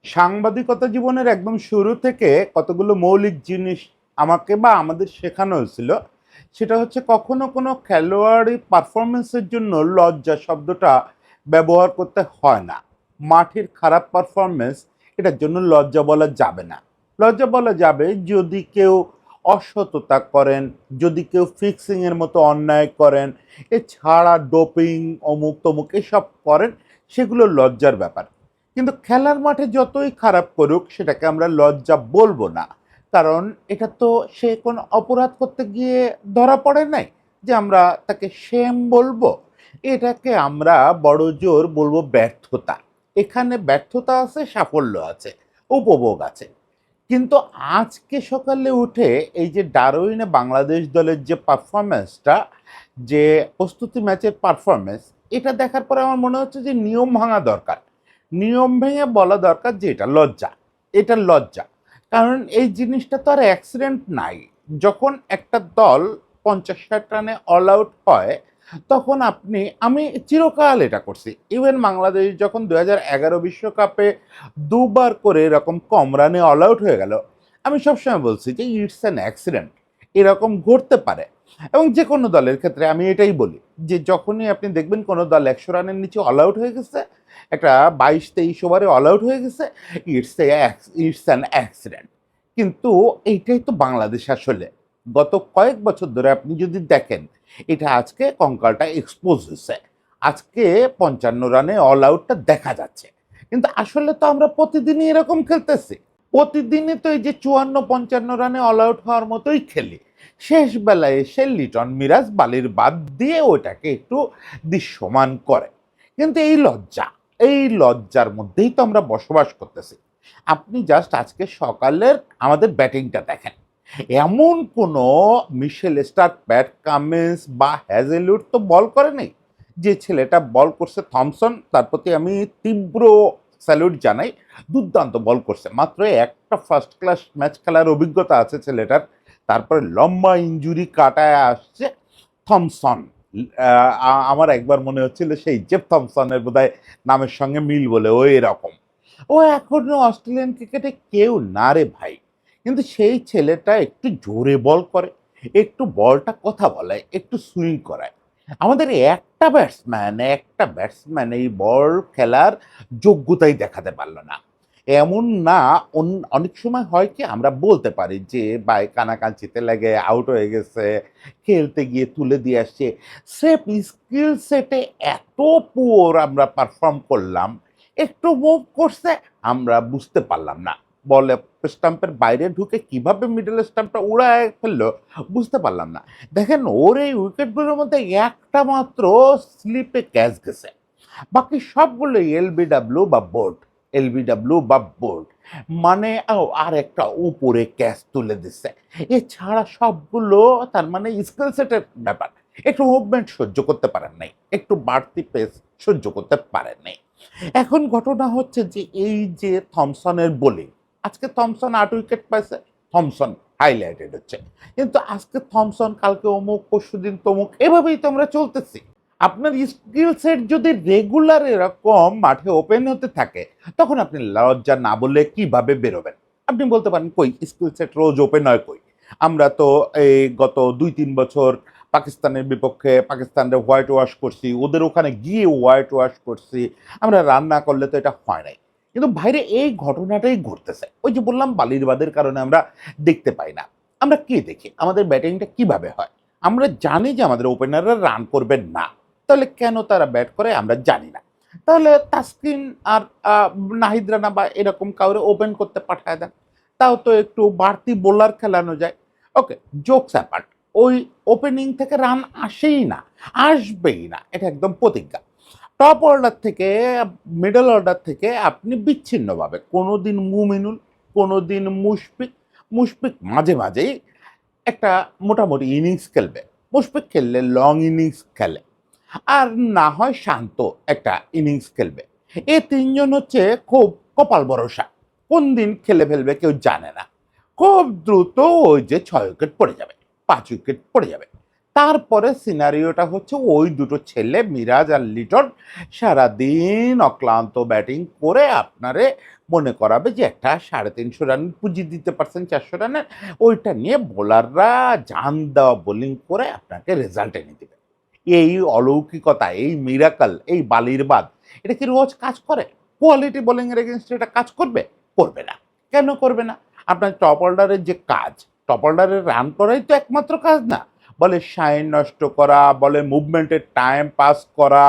সাংবাদিকতা জীবনের একদম শুরু থেকে কতগুলো মৌলিক জিনিস আমাকে বা আমাদের শেখানো হয়েছিল। সেটা হচ্ছে কখনো কোনো খেলোয়াড়ি পারফরমেন্সের জন্য লজ্জা শব্দটা ব্যবহার করতে হয় না। মাঠের খারাপ পারফরমেন্স, এটার জন্য লজ্জা বলা যাবে না। লজ্জা বলা যাবে যদি কেউ অসততা করেন, যদি কেউ ফিক্সিংয়ের মতো অন্যায় করেন, এছাড়া ডোপিং অমুক তমুক এসব করেন, সেগুলো লজ্জার ব্যাপার। কিন্তু খেলার মাঠে যতই খারাপ করুক সেটাকে আমরা লজ্জা বলবো না, কারণ এটা তো সে কোনো অপরাধ করতে গিয়ে ধরা পড়ে নাই যে আমরা তাকে শেম বলবো। এটাকে আমরা বড় জোর বলবো ব্যর্থতা। এখানে ব্যর্থতা আছে, সাফল্য আছে, উপভোগ আছে। কিন্তু আজকে সকালে উঠে এই যে ডারউইনে বাংলাদেশ দলের যে পারফরমেন্সটা, যে প্রস্তুতি ম্যাচের পারফরমেন্স, এটা দেখার পরে আমার মনে হচ্ছে যে নিয়ম ভাঙা দরকার। নিয়ম ভেঙে বলা দরকার যে এটা লজ্জা, এটা লজ্জা। কারণ এই জিনিসটা তো আর অ্যাক্সিডেন্ট নাই। যখন একটা দল 50-60 রানে অল আউট হয়, তখন আমি চিরকাল এটা করছি। ইভেন বাংলাদেশ যখন 2011 বিশ্বকাপে দুবার করে এরকম কম রানে অল আউট হয়ে গেল, আমি সবসময় বলছি যে ইটস অ্যান অ্যাক্সিডেন্ট, এরকম ঘটতে পারে। এবং যে কোনো দলের ক্ষেত্রে আমি এটাই বলি যে যখনই আপনি দেখবেন কোনো দল 100 রানের নিচে অল আউট হয়ে গেছে, একটা 22-23 ওভারে অল আউট হয়ে গেছে, ইটস অ্যান অ্যাক্সিডেন্ট। কিন্তু এইটাই তো বাংলাদেশ আসলে। গত কয়েক বছর ধরে আপনি যদি দেখেন, এটা আজকে কঙ্কালটা এক্সপোজ হয়েছে। আজকে 55 রানে অল আউটটা দেখা যাচ্ছে, কিন্তু আসলে তো আমরা প্রতিদিনই এরকম খেলতেছি। প্রতিদিনই তো এই যে 54-55 রানে অল আউট হওয়ার মতোই খেলি। শেষ বেলায় এসে লিটন মিরাজ বালির বাদ দিয়ে ওটাকে একটু দৃশ্যমান করে। কিন্তু এই লজ্জার মধ্যেই তো আমরা বসবাস করতেছি। আপনি জাস্ট আজকে সকালের আমাদের ব্যাটিংটা দেখেন। এমন কোনো মিশেল স্টার্ক, প্যাট কামিন্স বা হ্যাজেলউড তো বল করেনি। যে ছেলেটা বল করছে থমসন, তার প্রতি আমি তীব্র স্যালুট জানাই। দুর্দান্ত বল করছে, মাত্র একটা ফার্স্ট ক্লাস ম্যাচ খেলার অভিজ্ঞতা আছে ছেলেটার। তারপরে লম্বা ইঞ্জুরি কাটায় আসছে থমসন। আমার একবার মনে হচ্ছিল সেই জেফ থমসনের বোধহয় নামের সঙ্গে মিল বলে, ও এরকম। ও এখনো অস্ট্রেলিয়ান ক্রিকেটে কেউ না রে ভাই। কিন্তু সেই ছেলেটা একটু জোরে বল করে, একটু বলটা কথা বলায়, একটু সুইং করায়। আমাদের একটা ব্যাটসম্যান এই বল খেলার যোগ্যতাই দেখাতে পারলো না। এমন না, অনেক সময় হয় কি আমরা বলতে পারি যে ভাই কানাকাঞ্চিতে লেগে আউট হয়ে গেছে, খেলতে গিয়ে তুলে দিয়ে আসছে। সেফ স্কিল সেটে এত পুয়ার আমরা পারফর্ম করলাম, একটু মুভ করছে, আমরা বুঝতে পারলাম না। বলে স্টাম্পের বাইরে ঢুকে কিভাবে মিডল স্টাম্পটা উড়ায় ফেললো বুঝতে পারলাম না। দেখেন ওর এই উইকেটগুলোর মধ্যে একটা মাত্র স্লিপে ক্যাচ গেছে, বাকি সবগুলো এলবিডাব্লিউ বা বোর্ড। মানে আর একটা উপরে ক্যাচ তুলে দিচ্ছে। এছাড়া সবগুলো, তার মানে স্কিল সেটের ব্যাপার। একটু মুভমেন্ট সহ্য করতে পারেন নাই, একটু বাড়তি পেস সহ্য করতে পারেন নাই। এখন ঘটনা হচ্ছে যে এই যে থমসনের বোলিং, আজকে থমসন 8 উইকেট পাইছে, থমসন হাইলাইটেড হচ্ছে। কিন্তু আজকে থমসন, কালকে অমুক, পরশুদিন তমুক, এভাবেই তো আমরা চলতেছি। আপনার স্কিল সেট যদি রেগুলার এরকম মাঠে ওপেন হতে থাকে, তখন আপনি লজ্জা না বললে কিভাবে বেরোবেন? আপনি বলতে পারেন কই স্কিল সেট রোজ ওপেন হয় কই? আমরা তো এই গত 2-3 বছর পাকিস্তানের বিপক্ষে পাকিস্তানরে হোয়াইট ওয়াশ করছি, ওদের ওখানে গিয়ে হোয়াইট ওয়াশ করছি। আমরা রান না করলে তো এটা হয় নাই। কিন্তু বাইরে এই ঘটনাটাই ঘটতেছে। ওই যে বললাম বালির বাঁধের কারণে আমরা দেখতে পাই না। আমরা কি দেখি? আমাদের ব্যাটিংটা কিভাবে হয়? আমরা জানি যে আমাদের ওপেনাররা রান করবেন না। তাহলে কেন তারা ব্যাট করে আমরা জানি না। তাহলে তাসকিন আর নাহিদ রানা বা এরকম কাউরে ওপেন করতে পাঠায় দেন। তাও তো একটু বাড়তি বোলার খেলানো যায়। ওকে, জোকস অ্যাপার্ট। ওই ওপেনিং থেকে রান আসেই না, আসবেই না। এটা একদম প্রতিজ্ঞা। টপ অর্ডার থেকে, মিডল অর্ডার থেকে আপনি বিচ্ছিন্নভাবে কোনোদিন মুমিনুল, কোনোদিন মুশফিক মাঝে মাঝেই একটা মোটামুটি ইনিংস খেলবে। মুশফিক খেললে লং ইনিংস খেলে, আর না হয় শান্ত একটা ইনিংস খেলবে। এ তিনজন হচ্ছে খুব কপাল ভরসা। কোন দিন খেলে ফেলবে কেউ জানে না। খুব দ্রুত ওই যে 6 উইকেট পড়ে যাবে, 5 উইকেট পড়ে যাবে। তারপরে সিনারিওটা হচ্ছে ওই দুটো ছেলে মিরাজ আর লিটন সারাদিন অক্লান্ত ব্যাটিং করে আপনারে মনে করাবে যে একটা 350 রান পুঁজি দিতে পারছেন 400 রানের, ওইটা নিয়ে বোলাররা জান দেওয়া বোলিং করে আপনাকে রেজাল্ট এনে দিবে। এই অলৌকিকতা, এই মিরাকল, এই বালির বাঁধ, এটা কি রোজ কাজ করে? কোয়ালিটি বোলিং এর এগেইনস্টে এটা কাজ করবে? করবে না। কেন করবে না? আপনার টপ অর্ডারের যে কাজ, টপ অর্ডারের রান করাই তো একমাত্র কাজ না। বলে শাইন নষ্ট করা, বলে মুভমেন্টের টাইম পাস করা,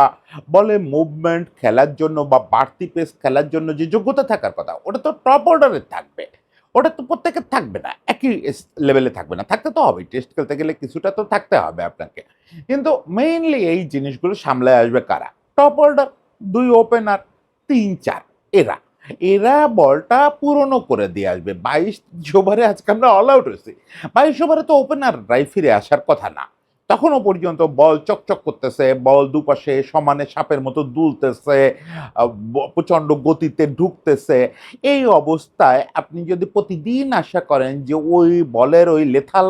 বলে মুভমেন্ট খেলার জন্য বা বাড়তি পেস খেলার জন্য যে যোগ্যতা থাকার কথা, ওটা তো টপ অর্ডারের থাকবে। ওটা তো প্রত্যেকের থাকবে না, একই লেভেলে থাকবে না। থাকতে তো হবেই, টেস্ট খেলতে গেলে কিছুটা তো থাকতে হবে আপনাকে। কিন্তু মেইনলি এই জিনিসগুলো সামলায় আসবে কারা? টপ অর্ডার, 2 ওপেনার, 3-4 এরা। এরা বলটা পুরনো করে দিয়ে আসবে। 22 ওভারে আজকে আমরা অল আউট হয়েছি। 22 ওভারে তো ওপেনাররাই ফিরে আসার কথা না। তখনও পর্যন্ত বল চকচক করতেছে, বল দুপাশে সমানে সাপের মতো দুলতেছে, প্রচণ্ড গতিতে ঢুকতেছে। এই অবস্থায় আপনি যদি প্রতিদিন আশা করেন যে ওই বলের ওই লেথাল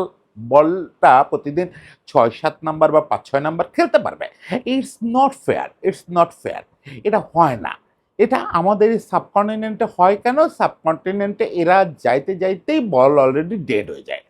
বলটা প্রতিদিন 6-7 নাম্বার বা 5-6 নাম্বার খেলতে পারবে, it's not fair, it's not fair. এটা হয় না। এটা আমাদের এই সাবকন্টিনেন্টে হয় কেন? সাবকন্টিনেন্টে এরা যাইতে যাইতেই বল অলরেডি ডেড হয়ে যায়।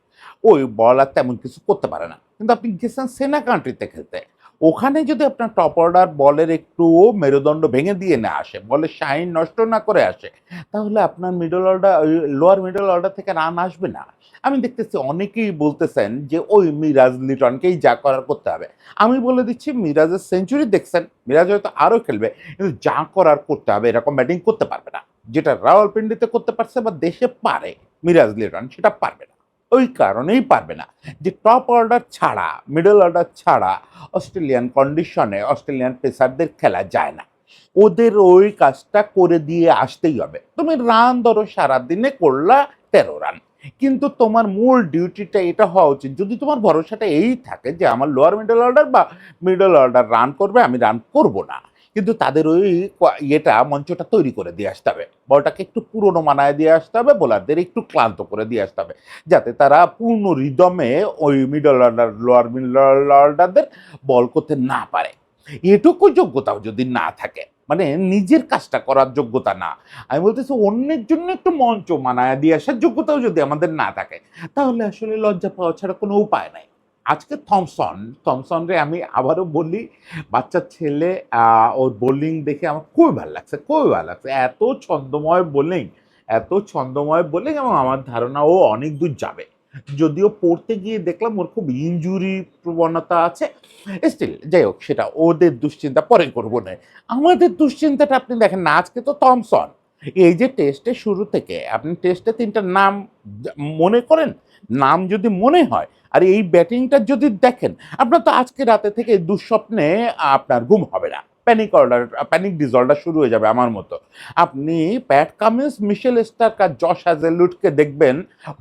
ওই বল আর তেমন কিছু করতে পারে না। কিন্তু আপনি গেছেন সেনা কান্ট্রিতে খেলতে। ওখানে যদি আপনার টপ অর্ডার বলের একটুও মেরুদণ্ড ভেঙে দিয়ে না আসে, বলের শাইন নষ্ট না করে আসে, তাহলে আপনার মিডল অর্ডার, ওই লোয়ার মিডল অর্ডার থেকে রান আসবে না। আমি দেখতেছি অনেকেই বলতেছেন যে ওই মিরাজ লিটনকেই যা করার করতে হবে। আমি বলে দিচ্ছি, মিরাজের সেঞ্চুরি দেখছেন, মিরাজ হয়তো আরও খেলবে, কিন্তু যা করার করতে হবে, এরকম ব্যাটিং করতে পারবে না। যেটা রাওয়ালপিন্ডিতে করতে পারছে বা দেশে পারে মিরাজ লিটন, সেটা পারবে না। ওই কারণেই পারবে না যে টপ অর্ডার ছাড়া, মিডল অর্ডার ছাড়া অস্ট্রেলিয়ান কন্ডিশনে অস্ট্রেলিয়ান পেসারদের খেলা যায় না। ওদের ওই কাজটা করে দিয়ে আসতেই হবে। তুমি রান ধরো সারাদিনে করলা 13 রান, কিন্তু তোমার মূল ডিউটিটা এটা হওয়া উচিত, যদি তোমার ভরসাটা এই থাকে যে আমার লোয়ার মিডল অর্ডার বা মিডল অর্ডার রান করবে, আমি রান করব না, কিন্তু তাদের ওই মঞ্চটা তৈরি করে দিয়ে আসতে হবে। বলটাকে একটু পুরনো মানায় দিয়ে আসতে হবে, বোলারদের একটু ক্লান্ত করে দিয়ে আসতে হবে, যাতে তারা পূর্ণ রিদমে ওই মিডল অর্ডার, লোয়ার মিডল অর্ডারদের বল করতে না পারে। এটুকু যোগ্যতাও যদি না থাকে, মানে নিজের কাজটা করার যোগ্যতা না, আমি বলতেছি অন্যের জন্য একটু মঞ্চ মানায় দিয়ে আসার যোগ্যতাও যদি আমাদের না থাকে, তাহলে আসলে লজ্জা পাওয়া ছাড়া কোনো উপায় নাই। আজকে থমসন রে আমি আবারও বলি, বাচ্চা ছেলে, ওর বোলিং দেখে আমার খুবই ভালো লাগছে, খুবই ভালো লাগছে। এত ছন্দময় বোলিং, এত ছন্দময় বোলিং, এবং আমার ধারণা ও অনেক দূর যাবে। যদিও পড়তে গিয়ে দেখলাম ওর খুব ইনজুরি প্রবণতা আছে। স্টিল যাই হোক, সেটা ওদের দুশ্চিন্তা পরে করবো না। আমাদের দুশ্চিন্তাটা আপনি দেখেন না, আজকে তো থমসন, এই যে টেস্টের শুরু থেকে আপনি টেস্টে 3টা নাম মনে করেন, নাম যদি মনে হয়, আর এই ব্যাটিংটা যদি দেখেন, আপনার তো আজকে রাতে থেকে দুঃস্বপ্নে আপনার ঘুম হবে না। প্যানিক ডিসঅর্ডার শুরু হয়ে যাবে আমার মতো। আপনি প্যাট কামিন্স, মিশেল স্টার্ক আর জশ হ্যাজেলউডকে দেখবেন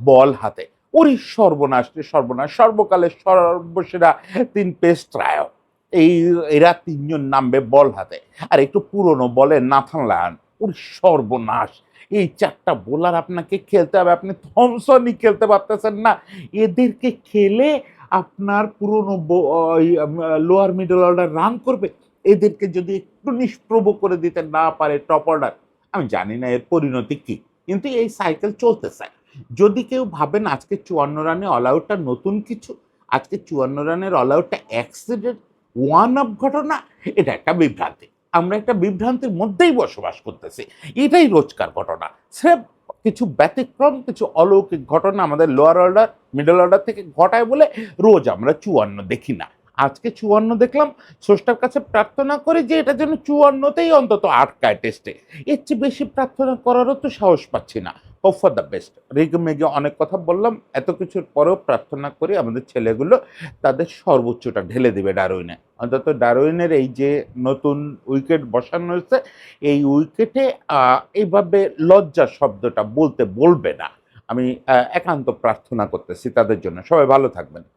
বল হাতে। ওরে সর্বনাশ রে সর্বনাশ, সর্বকালের সর্বসেরা 3 পেস ট্রায়ো। এই এরা 3 জন নামবে বল হাতে। আর একটু পুরনো বলে নাথান লায়ন। ওরে সর্বনাশ! এই 4টা বোলার আপনাকে খেলতে হবে, আপনি থমসনই খেলতে পারতেছেন না। এদেরকে খেলে আপনার পুরনো লোয়ার মিডল অর্ডার রান করবে। এদেরকে যদি একটু নিষ্প্রভ করে দিতে না পারে টপ অর্ডার, আমি জানি না এর পরিণতি কি। কিন্তু এই সাইকেল চলতেছে। যদি কেউ ভাবেন আজকে 54 রানে অল আউটটা নতুন কিছু, আজকে 54 রানের অল আউটটা অ্যাক্সিডেন্ট, ওয়ান অফ ঘটনা, এটা একটা বিভ্রান্তি। আমরা একটা বিভ্রান্তির মধ্যেই বসবাস করতেছি। এটাই রোজকার ঘটনা। স্রেফ কিছু ব্যতিক্রম, কিছু অলৌকিক ঘটনা আমাদের লোয়ার অর্ডার, মিডল অর্ডার থেকে ঘটায় বলে রোজ আমরা 54 দেখি না। আজকে 54 দেখলাম, স্রষ্টার কাছে প্রার্থনা করি যে এটা যেন 54তেই অন্তত আটকায় টেস্টে। এর চেয়ে বেশি প্রার্থনা করারও তো সাহস পাচ্ছি না। Hope for the best. রেগে মেগে অনেক কথা বললাম, এত কিছুর পরেও প্রার্থনা করি আমাদের ছেলেগুলো তাদের সর্বোচ্চটা ঢেলে দেবে ডারউইনে। অন্তত ডারউইনের এই যে নতুন উইকেট বসানো হয়েছে, এই উইকেটে এইভাবে লজ্জা শব্দটা বলতে বলবে না। আমি একান্ত প্রার্থনা করতেছি তাদের জন্য। সবাই ভালো থাকবেন।